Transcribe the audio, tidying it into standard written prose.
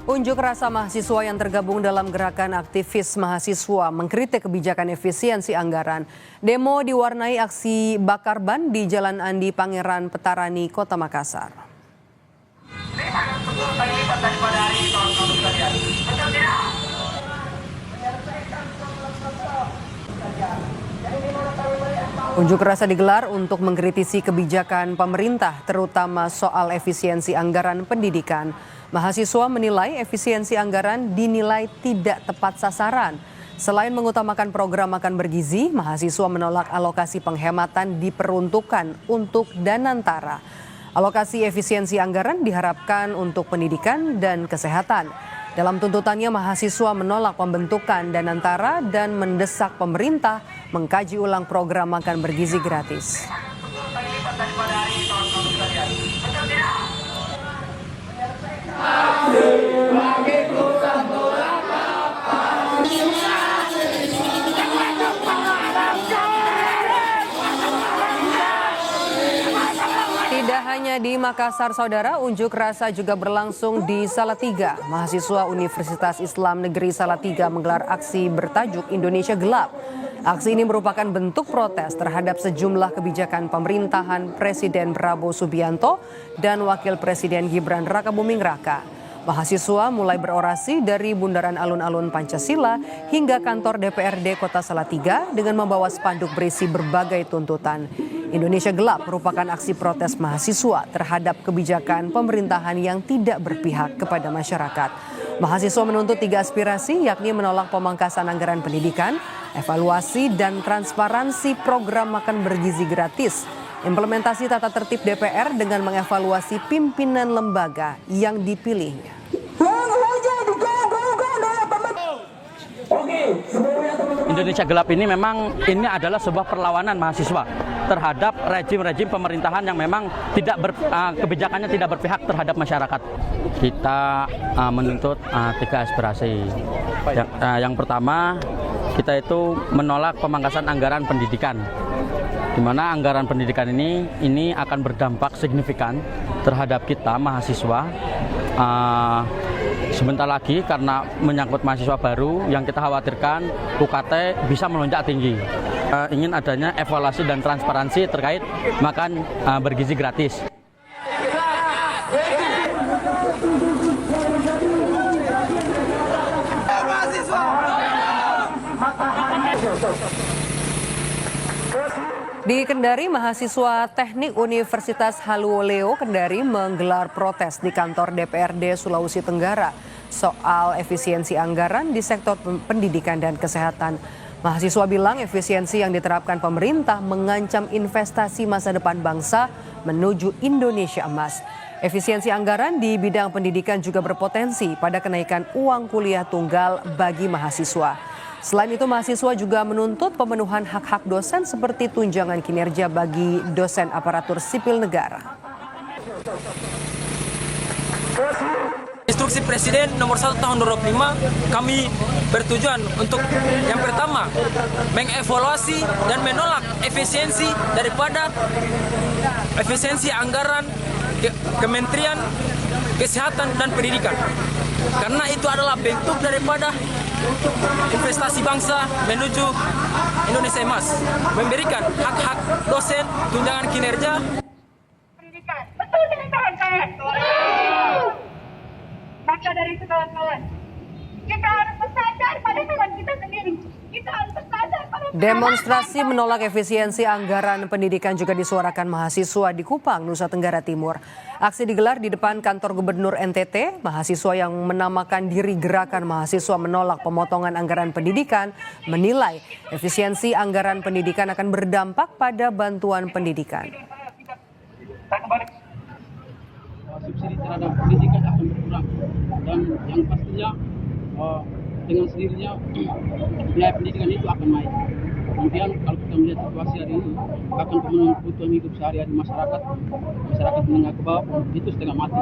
Unjuk rasa mahasiswa yang tergabung dalam gerakan aktivis mahasiswa mengkritik kebijakan efisiensi anggaran. Demo diwarnai aksi bakar ban di Jalan Andi Pangeran Petarani, Kota Makassar. Unjuk rasa digelar untuk mengkritisi kebijakan pemerintah, terutama soal efisiensi anggaran pendidikan. Mahasiswa menilai efisiensi anggaran dinilai tidak tepat sasaran. Selain mengutamakan program makan bergizi, mahasiswa menolak alokasi penghematan diperuntukkan untuk Danantara. Alokasi efisiensi anggaran diharapkan untuk pendidikan dan kesehatan. Dalam tuntutannya, mahasiswa menolak pembentukan Danantara dan mendesak pemerintah mengkaji ulang program makan bergizi gratis. Tidak hanya di Makassar, saudara, unjuk rasa juga berlangsung di Salatiga. Mahasiswa Universitas Islam Negeri Salatiga menggelar aksi bertajuk Indonesia Gelap. Aksi ini merupakan bentuk protes terhadap sejumlah kebijakan pemerintahan Presiden Prabowo Subianto dan Wakil Presiden Gibran Rakabuming Raka. Mahasiswa mulai berorasi dari Bundaran Alun-Alun Pancasila hingga kantor DPRD Kota Salatiga dengan membawa spanduk berisi berbagai tuntutan. Indonesia Gelap merupakan aksi protes mahasiswa terhadap kebijakan pemerintahan yang tidak berpihak kepada masyarakat. Mahasiswa menuntut 3 aspirasi, yakni menolak pemangkasan anggaran pendidikan, evaluasi dan transparansi program makan bergizi gratis, implementasi tata tertib DPR dengan mengevaluasi pimpinan lembaga yang dipilihnya. Indonesia Gelap ini memang adalah sebuah perlawanan mahasiswa terhadap rejim-rejim pemerintahan yang memang kebijakannya tidak berpihak terhadap masyarakat. Kita menuntut 3 aspirasi. Yang pertama, kita itu menolak pemangkasan anggaran pendidikan, di mana anggaran pendidikan ini akan berdampak signifikan terhadap kita mahasiswa. Sebentar lagi karena menyangkut mahasiswa baru, yang kita khawatirkan UKT bisa melonjak tinggi. Ingin adanya evaluasi dan transparansi terkait makan bergizi gratis. Di Kendari, mahasiswa Teknik Universitas Haluoleo Kendari menggelar protes di kantor DPRD Sulawesi Tenggara soal efisiensi anggaran di sektor pendidikan dan kesehatan. Mahasiswa bilang efisiensi yang diterapkan pemerintah mengancam investasi masa depan bangsa menuju Indonesia emas. Efisiensi anggaran di bidang pendidikan juga berpotensi pada kenaikan uang kuliah tunggal bagi mahasiswa. Selain itu, mahasiswa juga menuntut pemenuhan hak-hak dosen seperti tunjangan kinerja bagi dosen aparatur sipil negara. Instruksi Presiden nomor 1 tahun 2005 kami bertujuan untuk yang pertama mengevaluasi dan menolak efisiensi daripada efisiensi anggaran Kementerian Kesehatan dan Pendidikan. Karena itu adalah bentuk daripada investasi bangsa menuju Indonesia emas, memberikan hak-hak dosen, tunjangan kinerja. Pendidikan, betul tidak kawan-kawan? Maka dari itu kawan-kawan, kita harus bersadar pada kawan kita sendiri. Kita harus bersadar pada Demonstrasi menolak efisiensi anggaran pendidikan juga disuarakan mahasiswa di Kupang, Nusa Tenggara Timur. Aksi digelar di depan kantor Gubernur NTT. Mahasiswa yang menamakan diri Gerakan Mahasiswa Menolak Pemotongan Anggaran Pendidikan menilai efisiensi anggaran pendidikan akan berdampak pada bantuan pendidikan. Subsidi terhadap pendidikan akan berkurang, dan yang pastinya dengan sendirinya biaya pendidikan itu akan naik. Kemudian kalau kita melihat situasi hari ini, akan pemenuhan kebutuhan hidup sehari-hari masyarakat menengah ke bawah itu setengah mati.